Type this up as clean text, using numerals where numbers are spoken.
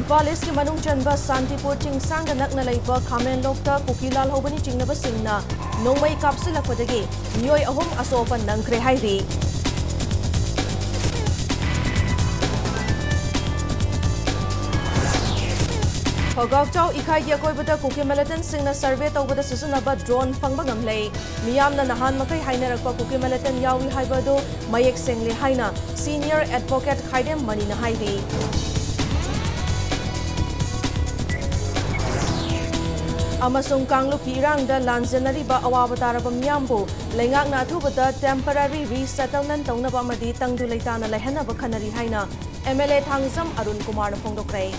Imphal east की मनुंग चंबा शांतिपुर चिंगसांग नकना लेबा खामेन लोकता कुकीलाल होबनी चिंगनबसिंगना नोंमई कापसिलकपदगी मियोय अहुम Asopa नंखरे हाइरी Hogakchau ikai gi akoibada kuki militant singna survey tawbada sisunaba drone phangba ngamlei miyamna nahan makai hainarakpa kuki militant yawi haibadu mayek sengli haina senior advocate khaidem manina hairi amasung kangluki irangda lanjanariba awabataraba miyambu leingakna athubada temporary resettlement tawnaba amadi tangdu leitana lehanaba khanari haina MLA Thangjam Arun Kumar na phongdokrai